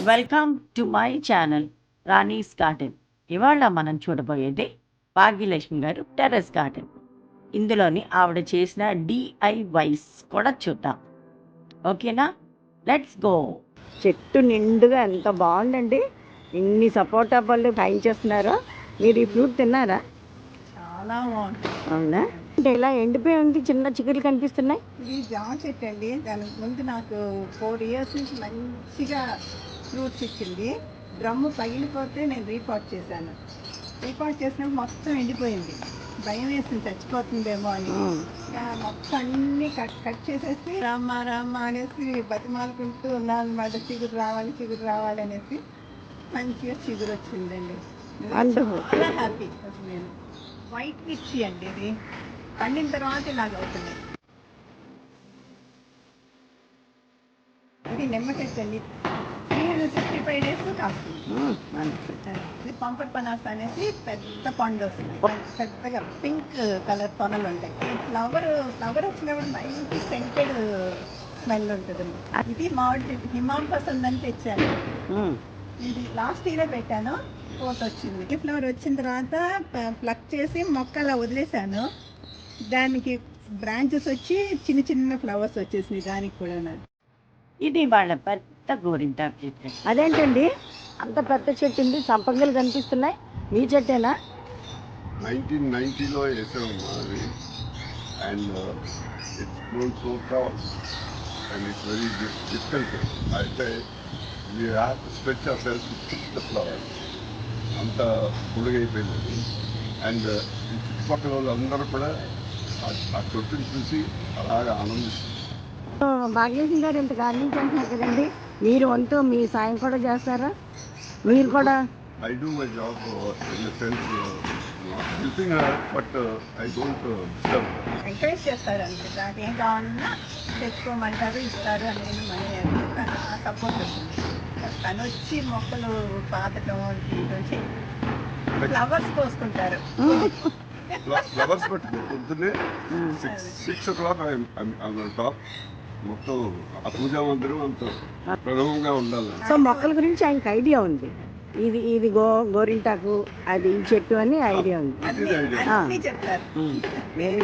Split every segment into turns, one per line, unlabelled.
Welcome to my channel Rani's garden. ఇవాళ మనం చూడబోయేది భాగ్యలక్ష్మి గారు టెర్రస్ గార్డెన్. ఇందులోని ఆవిడ చేసిన డిఐవైస్ కూడా చూద్దాం. ఓకేనా? Let's go. చెట్టు నిండుగా ఎంత బాగుందండి. ఇన్ని సపోటా పళ్ళు చేస్తున్నారో. మీరు ఈ ఫ్రూట్ తిన్నారా?
చాలా బాగుంటుంది.
అవునా? అంటే ఇలా ఎండిపోయి ఉంది, చిన్న చిగురు కనిపిస్తున్నాయి.
ఇది జామ చెట్టు అండి. దానికి ముందు నాకు 4 years నుంచి మంచిగా ఫ్రూట్స్ ఇచ్చింది. డ్రమ్ము పగిలిపోతే నేను రీపాట్ చేశాను. రీపాట్ చేసినప్పుడు మొత్తం ఎండిపోయింది. భయం వేసింది చచ్చిపోతుందేమో అని. మొత్తం అన్నీ కట్ చేసేసి రామ్మ అనేసి బతిమాలుకుంటూ ఉన్నాను అన్నమాట. చిగురు రావాలి అనేసి మంచిగా చిగురు వచ్చిందండి. చాలా హ్యాపీ. నేను వైట్ మిర్చి అండి, ఇది పండిన తర్వాత ఇలాగ అవుతుంది. ఇది నిమ్మ చెట్టు అండి. 365 days కాస్తుంది. ఇది పంపర్ పనాస అనేసి పెద్ద పండు వస్తుంది. పెద్దగా పింక్ కలర్ తొనలు ఉంటాయి. ఫ్లవర్ వచ్చినప్పుడు మంచి సెంటెడ్ స్మెల్ ఉంటుంది. ఇది మామిడి చెట్టు హిమాంపస్ అని తెచ్చాను. ఇది లాస్ట్ ఇయర్ పెట్టాను, కోత వచ్చింది. ఈ ఫ్లవర్ వచ్చిన తర్వాత ప్లక్ చేసి మొక్క అలా వదిలేసాను. దానికి బ్రాంచెస్ వచ్చి చిన్న చిన్న ఫ్లవర్స్ వచ్చేసినాయి దానికి కూడా.
ఇది వాళ్ళ పెద్ద గోరింటాకు చెట్టు. అదేంటండి అంత పెద్ద చెట్టు ఉంది, సంపంగలు కనిపిస్తున్నాయి. మీ చెట్టేనా?
1990లో వేసామమ్మా అది. And it's grown so tall and it's very difficult. అయితే we have to stretch our self to pick the flower. అంత పొడుగైపోయింది. అండ్ ఈ చుట్టుపక్కల వాళ్ళందరూ కూడా ఆ చెట్టుని చూసి అలాగా ఆనందిస్తారు.
భాగ్యలక్ష్మి గారు ఇంత గార్డెనింగ్ చేస్తున్నారు కదండి, మీరు వంతు మీ సాయం కూడా చేస్తారా? మీరు కూడా?
I do my job in the sense helping her, but I don't disturb her.
Encourage చేస్తారు అంతే. దానికి ఏం కావాలన్నా తెచ్చుకోమంటారు, ఇస్తారు అని నేను మనీ సపోర్ట్ వస్తుంది. తను వచ్చి మొక్కలు పాతటం ఫ్లవర్స్ కోసుకుంటారు.
ఫ్లవర్స్ పట్టుకుని పొద్దున్నే 6 o'clock టాప్ మొత్తం ఆ పూజా మందిరం అంత ప్రథమంగా ఉండాలి.
సో మొక్కల గురించి ఆయనకి ఐడియా ఉంది. ఇది గోరింటాకు, అది ఈ చెట్టు అని ఐడియా ఉంది.
అన్నీ చెప్తారు.
Very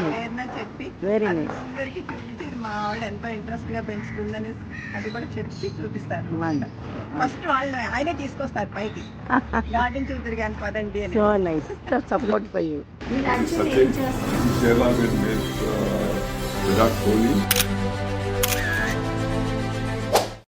nice.
అందరికీ చూపించి మా ఆవిడ ఎంతో ఇంట్రెస్ట్ గా పెంచుతుందని అది కూడా చెప్పి చూపిస్తారు. ఫస్ట్ వాళ్ళు ఆయనే తీసుకొస్తారు పైకి, గార్డెన్ చూద్దరు కానీ పదండి అని.
So nice. Support for you.
Virat Kohli.